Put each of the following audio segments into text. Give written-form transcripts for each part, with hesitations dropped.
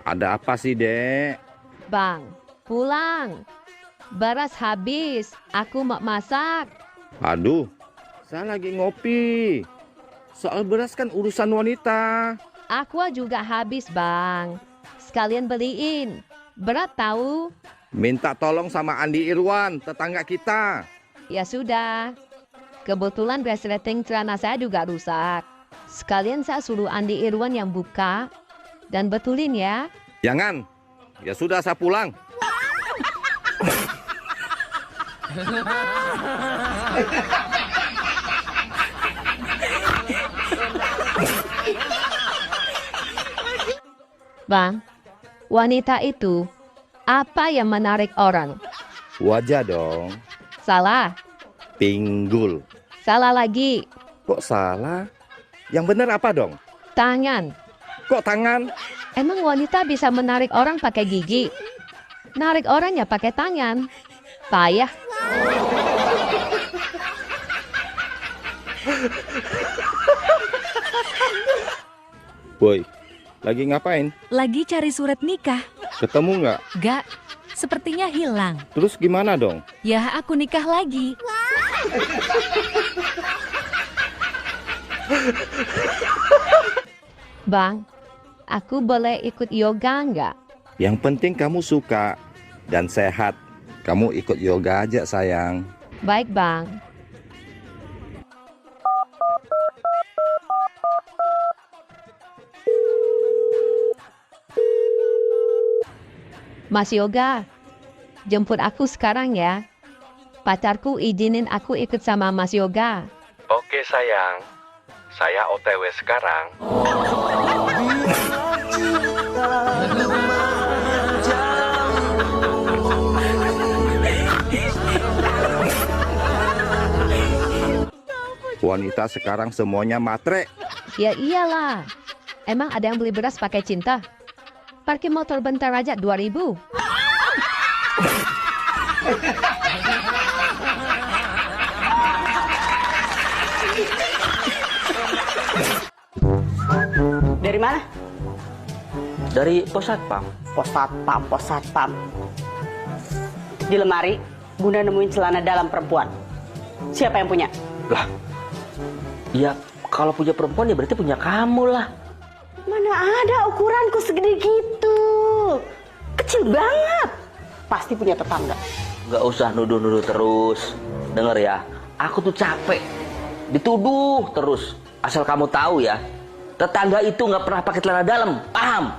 Ada apa sih, Dek? Bang, pulang. Beras habis, aku mau masak. Aduh, saya lagi ngopi. Soal beras kan urusan wanita. Aqua juga habis, Bang. Sekalian beliin. Berat tahu? Minta tolong sama Andi Irwan, tetangga kita. Ya sudah. Kebetulan resleting celana saya juga rusak. Sekalian saya suruh Andi Irwan yang buka dan betulin ya. Jangan. Ya sudah, saya pulang. Bang, wanita itu apa yang menarik orang? Wajah dong. Salah. Pinggul. Salah lagi. Kok salah? Yang benar apa dong? Tangan. Kok tangan? Emang wanita bisa menarik orang pakai gigi? Narik orangnya pakai tangan. Payah. Boy, lagi ngapain? Lagi cari surat nikah. Ketemu nggak? Gak, sepertinya hilang. Terus gimana dong? Ya, aku nikah lagi. Bang, aku boleh ikut yoga nggak? Yang penting kamu suka dan sehat. Kamu ikut yoga aja, sayang. Baik, Bang. Mas Yoga, jemput aku sekarang ya. Pacarku izinin aku ikut sama Mas Yoga. Oke sayang, saya OTW sekarang. Wanita sekarang semuanya matre. Ya iyalah. Emang ada yang beli beras pakai cinta? Parkir motor bentar aja 2.000. Dari mana? Dari pos satpam. Pos satpam. Di lemari, Bunda nemuin celana dalam perempuan. Siapa yang punya? Lah, ya kalau punya perempuan ya berarti punya kamu lah. Mana ada ukuranku segede gitu. Kecil banget. Pasti punya tetangga. Gak usah nuduh-nuduh terus. Dengar ya, aku tuh capek dituduh terus. Asal kamu tahu ya, tetangga itu nggak pernah pakai celana dalam, paham?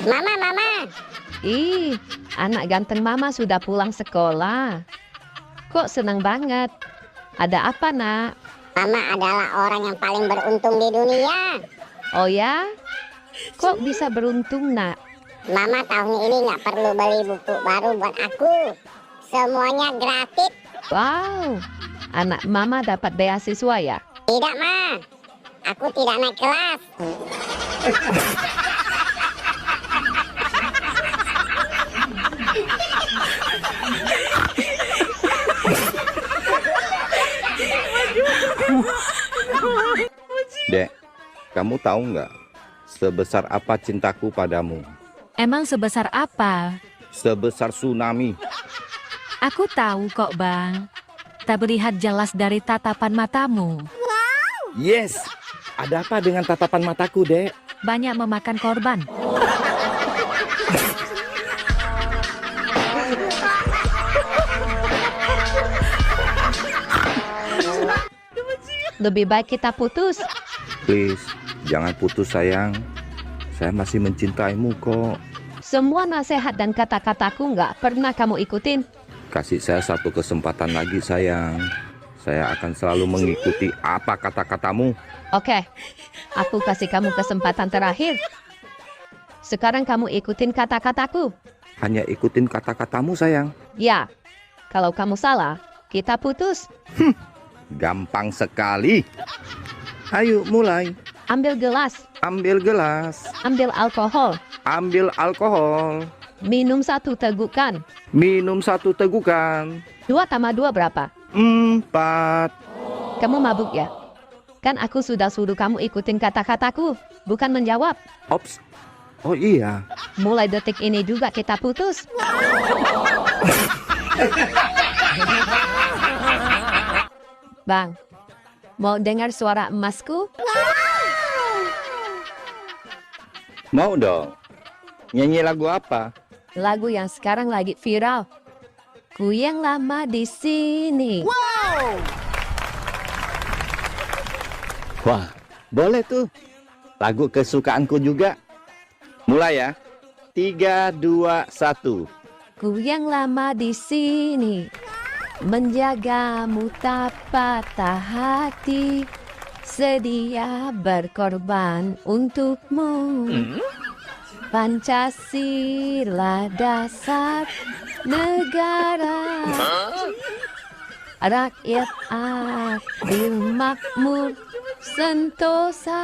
Mama. Ih, anak ganteng mama sudah pulang sekolah. Kok senang banget? Ada apa, nak? Mama adalah orang yang paling beruntung di dunia. Oh ya? Kok bisa beruntung, nak? Mama tahun ini nggak perlu beli buku baru buat aku. Semuanya gratis. Wow, anak mama dapat beasiswa ya? Tidak, Ma. Aku tidak naik kelas. Dek, kamu tahu nggak sebesar apa cintaku padamu? Emang sebesar apa? Sebesar tsunami. Aku tahu kok, Bang. Tak terlihat jelas dari tatapan matamu. Yes, ada apa dengan tatapan mataku, Dek? Banyak memakan korban. Lebih baik kita putus. Please, jangan putus sayang. Saya masih mencintaimu kok. Semua nasihat dan kata-kataku nggak pernah kamu ikutin. Kasih saya satu kesempatan lagi sayang. Saya akan selalu mengikuti apa kata-katamu. Oke, aku kasih kamu kesempatan terakhir. Sekarang kamu ikutin kata-kataku. Hanya ikutin kata-katamu sayang. Ya, kalau kamu salah, kita putus. Gampang sekali. Ayo mulai. Ambil gelas, Ambil gelas. ambil alkohol. Ambil alkohol. Minum 1 tegukan. Minum 1 tegukan. 2 tambah 2 berapa? 4. Kamu mabuk ya? Kan aku sudah suruh kamu ikutin kata-kataku, bukan menjawab. Ops. Oh iya. Mulai detik ini juga kita putus. Bang, mau dengar suara emasku? Mau dong. Nyanyi lagu apa? Lagu yang sekarang lagi viral. Ku yang lama di sini. Wah, boleh tuh. Lagu kesukaanku juga. Mulai ya. 3, 2, 1. Ku yang lama di sini. Menjagamu tak patah hati. Sedia berkorban untukmu. Pancasila dasar negara. Rakyat adil makmur sentosa.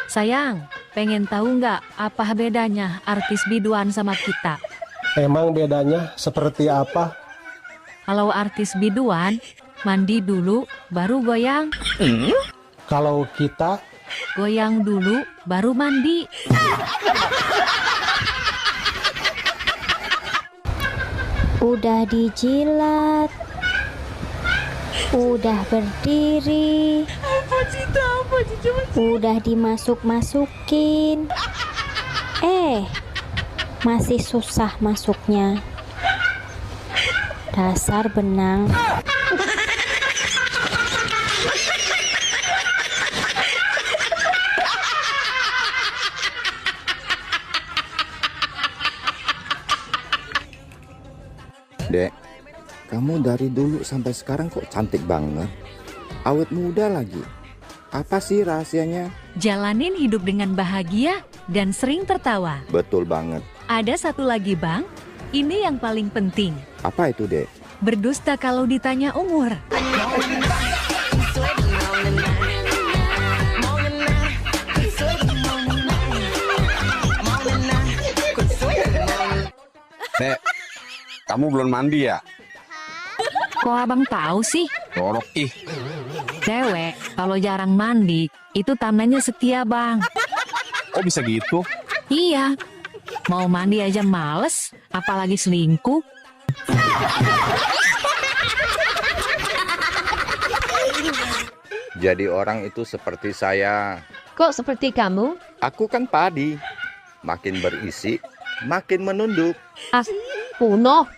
Sayang, pengen tahu nggak apa bedanya artis biduan sama kita? Emang bedanya seperti apa? Kalau artis biduan, mandi dulu, baru goyang. Kalau kita, Goyang dulu, baru mandi. Udah dijilat, udah berdiri, udah dimasuk-masukin, masih susah masuknya. Dasar benang. Dek, kamu dari dulu sampai sekarang kok cantik banget. Awet muda lagi. Apa sih rahasianya? Jalanin hidup dengan bahagia dan sering tertawa. Betul banget. Ada satu lagi bang, ini yang paling penting. Apa itu, Dek? Berdusta kalau ditanya umur. Dek, kamu belum mandi ya? Kok abang tahu sih? Jorok ih. Cewek kalau jarang mandi, itu tandanya setia bang. Kok bisa gitu? Iya, mau mandi aja males, apalagi selingkuh. Jadi orang itu seperti saya. Kok seperti kamu? Aku kan padi. Makin berisi, makin menunduk. Ah, kuno.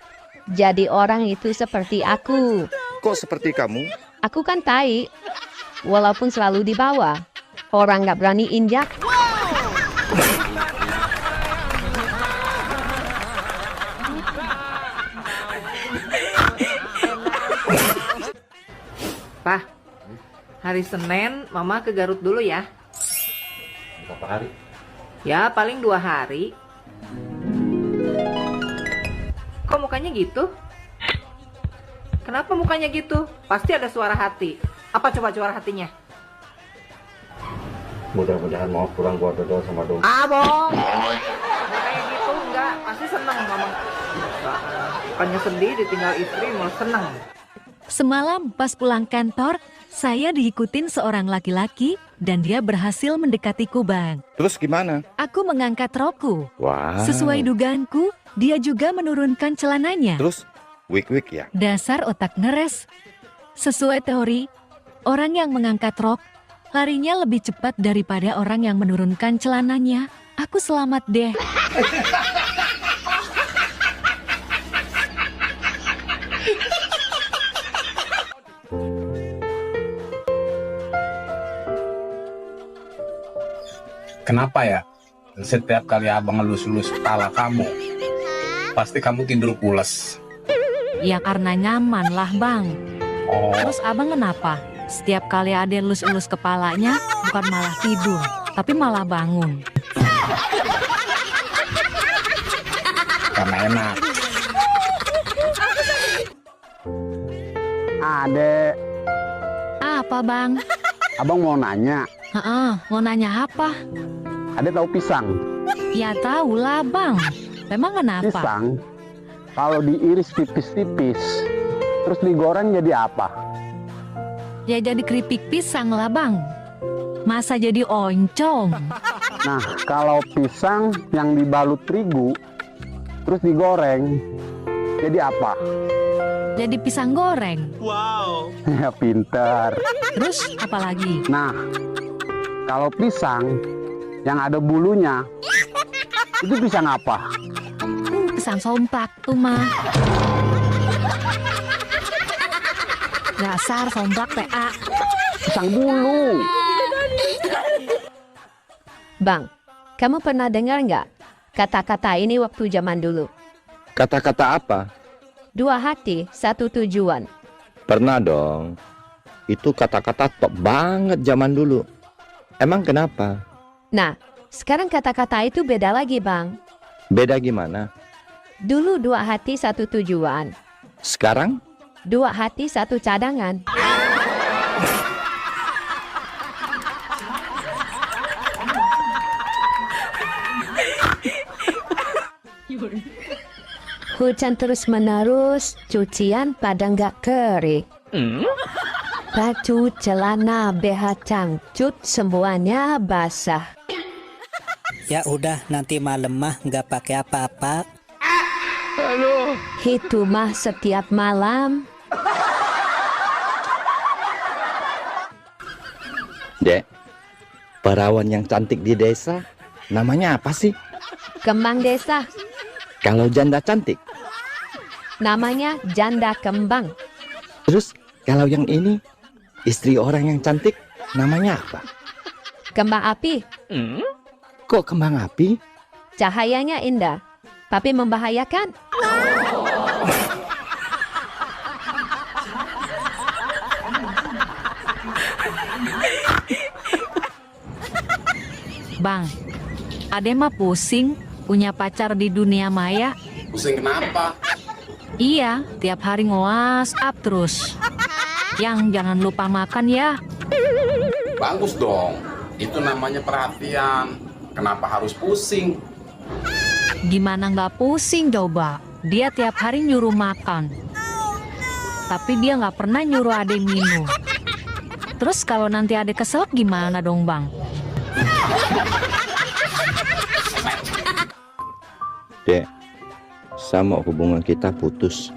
Jadi orang itu seperti aku. Kok seperti kamu? Aku kan tai. Walaupun selalu di bawah. Orang nggak berani injak. Pak, hari Senin Mama ke Garut dulu ya. Berapa hari? Ya paling 2 hari. Kok mukanya gitu? Kenapa mukanya gitu? Pasti ada suara hati. Apa coba suara hatinya? Mudah-mudahan mau pulang gua dodol sama dong. Bohong. Nggak kayak gitu, enggak. Pasti seneng Mama. Bukannya sedih ditinggal istri, malah seneng. Semalam pas pulang kantor, saya diikutin seorang laki-laki dan dia berhasil mendekatiku bang. Terus gimana? Aku mengangkat rokku. Wah. Sesuai dugaanku, dia juga menurunkan celananya. Terus wik-wik ya? Dasar otak ngeres. Sesuai teori, orang yang mengangkat rok larinya lebih cepat daripada orang yang menurunkan celananya. Aku selamat deh. Kenapa ya? Setiap kali abang ngelus-lus kepala kamu, pasti kamu tidur pules. Ya karena nyaman lah bang. Oh, Terus abang kenapa? Setiap kali ada elus-elus kepalanya, bukan malah tidur, tapi malah bangun. karena enak. Adek, Apa bang? abang mau nanya. Heeh, mau nanya apa? Adek tahu pisang? Ya tahu lah bang. Memang kenapa? Pisang kalau diiris tipis-tipis terus digoreng jadi apa? Ya jadi keripik pisang lah bang. Masa jadi oncom? Nah, kalau pisang yang dibalut terigu terus digoreng jadi apa? Jadi pisang goreng. Wow. Ya pinter. Terus apa lagi? Nah, kalau pisang yang ada bulunya itu pisang apa? Pisang somplak tuh mah. Dasar somplak PA. Pisang bulu. Bang, kamu pernah dengar nggak kata-kata ini waktu zaman dulu? Kata-kata apa? Dua hati, satu tujuan. Pernah dong. Itu kata-kata top banget zaman dulu. Emang kenapa? Nah, sekarang kata-kata itu beda lagi, Bang. Beda gimana? Dulu dua hati, satu tujuan. Sekarang? Dua hati, satu cadangan. Hujan terus-menerus, cucian pada nggak kering. Baju, celana, BH cangcut, semuanya basah. Ya udah, nanti malam mah nggak pakai apa-apa. Itu mah setiap malam. Dek, perawan yang cantik di desa, namanya apa sih? Kembang desa, Kalau janda cantik? namanya janda kembang. Terus kalau yang ini, istri orang yang cantik, namanya apa? Kembang api, Kok kembang api? cahayanya indah, tapi membahayakan. Bang, Ade mah pusing punya pacar di dunia maya. Pusing kenapa? Iya, tiap hari nge-WhatsApp terus. Yang jangan lupa makan ya. Bagus dong. Itu namanya perhatian. Kenapa harus pusing? Gimana nggak pusing coba? Dia tiap hari nyuruh makan. Tapi dia nggak pernah nyuruh Ade minum. Terus kalau nanti Ade kesel gimana dong bang? Dek, sama hubungan kita putus.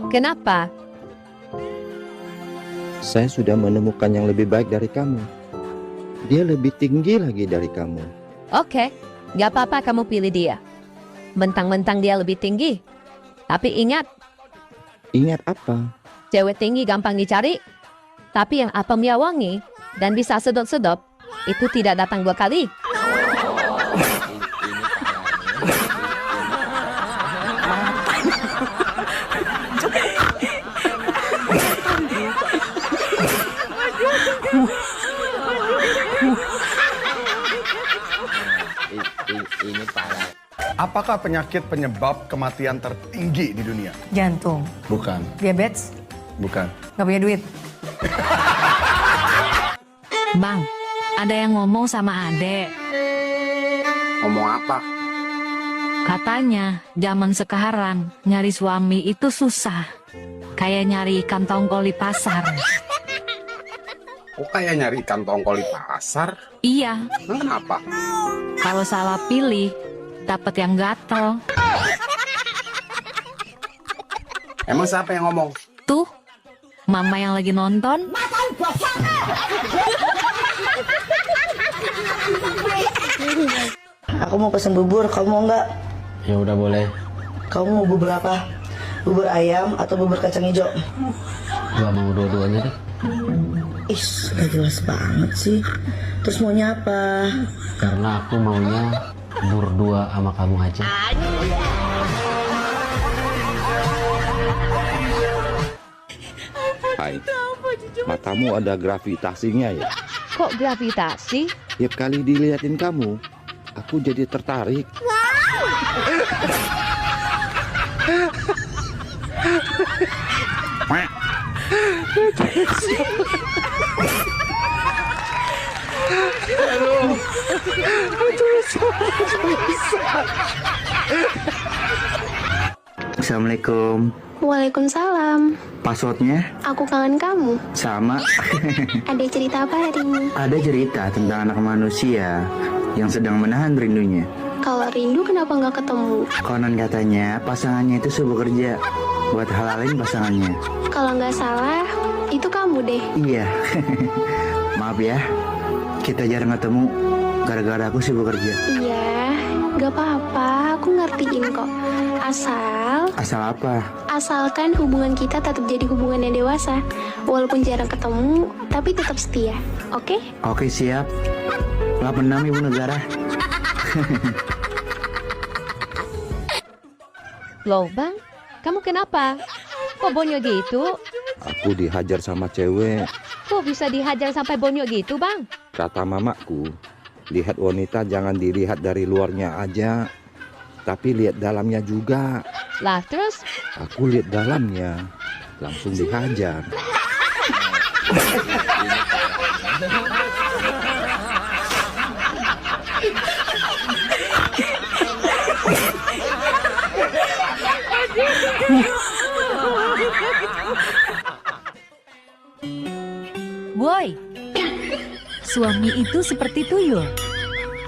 Kenapa? Saya sudah menemukan yang lebih baik dari kamu. Dia lebih tinggi lagi dari kamu. Oke, gak apa-apa kamu pilih dia. Mentang-mentang dia lebih tinggi. Tapi ingat, Ingat apa? cewek tinggi gampang dicari. Tapi yang apemnya wangi dan bisa sedot-sedot, itu tidak datang 2 kali. Ini parah. Apakah penyakit penyebab kematian tertinggi di dunia? Jantung, Bukan, diabetes, bukan. nggak punya duit. Bang, ada yang ngomong sama Ade. Ngomong apa? Katanya zaman sekarang nyari suami itu susah. Kayak nyari ikan tongkol di pasar. Kok kayak nyari ikan tongkol di pasar? Iya, Kenapa? kalau salah pilih, dapat yang gatel. Emang siapa yang ngomong? Tuh, mama yang lagi nonton. Aku mau pesen bubur, kamu mau nggak? Ya udah boleh. Kamu mau bubur apa? Bubur ayam atau bubur kacang hijau? Gua mau dua-duanya deh. Ih, gak jelas banget sih. Terus maunya apa? Karena aku maunya berdua sama kamu aja. Hai, matamu ada gravitasinya ya? Kok gravitasi? Tiap kali diliatin kamu, aku jadi tertarik. Aduh. Assalamualaikum. Waalaikumsalam. Passwordnya? Aku kangen kamu. Sama. Ada cerita apa hari ini? Ada cerita tentang anak manusia yang sedang menahan rindunya. Kalau rindu kenapa nggak ketemu? Konon katanya pasangannya itu sibuk kerja buat halalin pasangannya. Kalau nggak salah, itu kamu deh. Iya. Maaf ya, kita jarang ketemu gara-gara aku sibuk kerja. Iya, nggak apa-apa. Aku ngertiin kok. Asal apa? Asalkan hubungan kita tetap jadi hubungan yang dewasa. Walaupun jarang ketemu, tapi tetap setia. Oke? Oke, siap. 86 Ibu Negara. Loh bang, kamu kenapa? Kok bonyok gitu? Aku dihajar sama cewek. Kok bisa dihajar sampai bonyok gitu bang? Kata mamaku, lihat wanita jangan dilihat dari luarnya aja, tapi lihat dalamnya juga. Lah terus? Aku lihat dalamnya, langsung dihajar. Boy, suami itu seperti tuyul.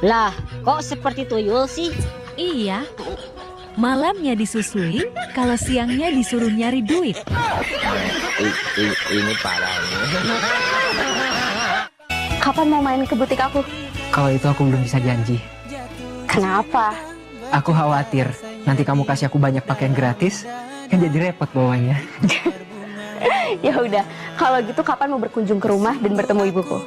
Lah, kok seperti tuyul sih? Iya. Malamnya disusui, kalau siangnya disuruh nyari duit. Ini parahnya. Kapan mau main ke butik aku? Kalau itu aku belum bisa janji. Kenapa? Aku khawatir nanti kamu kasih aku banyak pakaian gratis, kan jadi repot bawanya. Ya udah, kalau gitu kapan mau berkunjung ke rumah dan bertemu ibuku?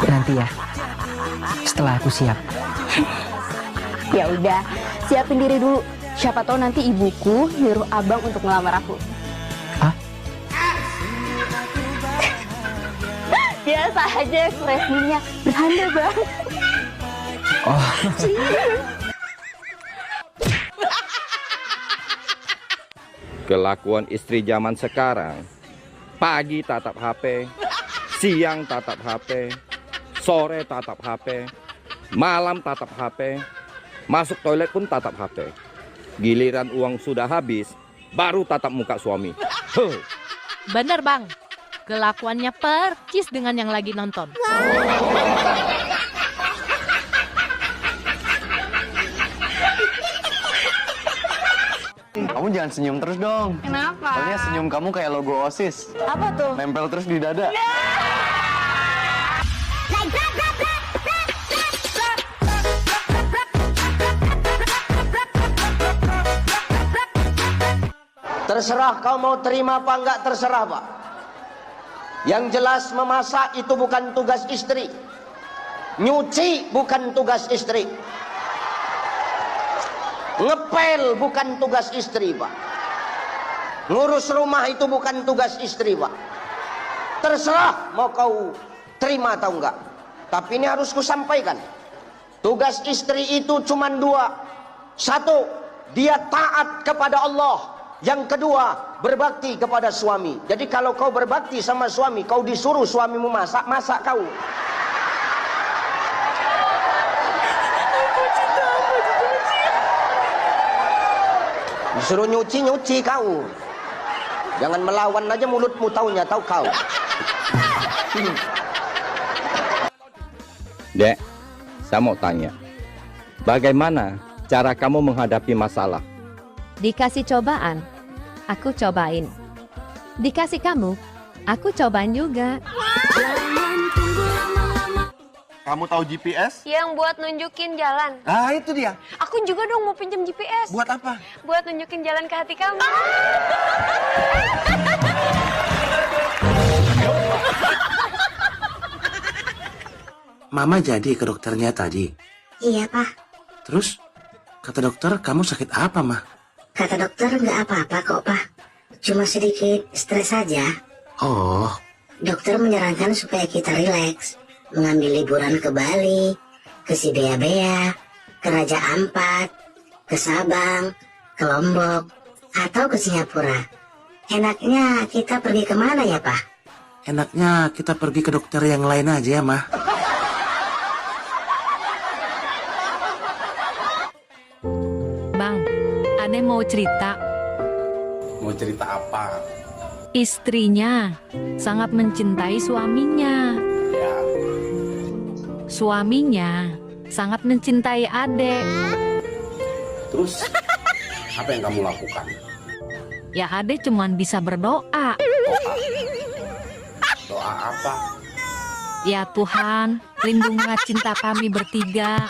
Nanti ya, setelah aku siap. Ya udah, siapin diri dulu. Siapa tahu nanti ibuku nyuruh abang untuk ngelamar aku. Hah? Biasa aja ekspresinya, bercanda bang. Oh. Kelakuan istri zaman sekarang, pagi tatap HP, siang tatap HP, sore tatap HP, malam tatap HP, masuk toilet pun tatap HP. Giliran uang sudah habis, baru tatap muka suami. Huh. Bener bang, kelakuannya percis dengan yang lagi nonton. Kamu jangan senyum terus dong. Kenapa? Soalnya senyum kamu kayak logo OSIS. Apa tuh? Nempel terus di dada. Terserah kau mau terima apa enggak, terserah Pak. Yang jelas memasak itu bukan tugas istri. Nyuci bukan tugas istri. Ngepel bukan tugas istri Pak. Ngurus rumah itu bukan tugas istri Pak. Terserah mau kau terima atau enggak. Tapi ini harus kusampaikan. Tugas istri itu cuma dua. Satu, dia taat kepada Allah. Yang kedua, berbakti kepada suami. Jadi kalau kau berbakti sama suami, kau disuruh suamimu masak, masak kau. Disuruh nyuci, nyuci kau. Jangan melawan aja mulutmu, taunya tahu kau. Dek, saya mau tanya, bagaimana cara kamu menghadapi masalah? Dikasih cobaan, aku cobain. Dikasih kamu, aku cobain juga. Kamu tahu GPS? Yang buat nunjukin jalan. Ah, itu dia. Aku juga dong mau pinjam GPS. Buat apa? Buat nunjukin jalan ke hati kamu. Mama jadi ke dokternya tadi. Iya, Pak. Terus, kata dokter kamu sakit apa, Mah? Kata dokter nggak apa-apa kok, Pak. Cuma sedikit stres saja. Oh. Dokter menyarankan supaya kita rileks. Mengambil liburan ke Bali, ke Sibea-bea, ke Raja Ampat, ke Sabang, ke Lombok, atau ke Singapura. Enaknya kita pergi kemana ya, Pak? enaknya kita pergi ke dokter yang lain aja ya, Mah. Bang, Ade mau cerita. Mau cerita apa? Istrinya sangat mencintai suaminya. Ya. Suaminya sangat mencintai Ade. Terus apa yang kamu lakukan? Ya Ade cuman bisa berdoa. Doa apa? Ya Tuhan, lindungilah cinta kami bertiga.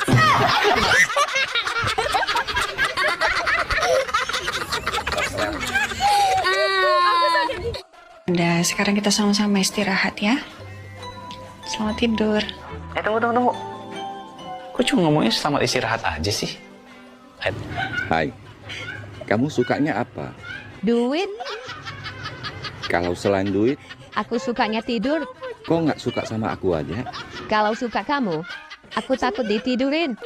Udah, sekarang kita sama-sama istirahat ya. Selamat tidur. Tunggu. Kok cuma ngomongnya selamat istirahat aja sih? Hai, kamu sukanya apa? Duit, Kalau selain duit, aku sukanya tidur. kok nggak suka sama aku aja? Kalau suka kamu, aku takut ditidurin.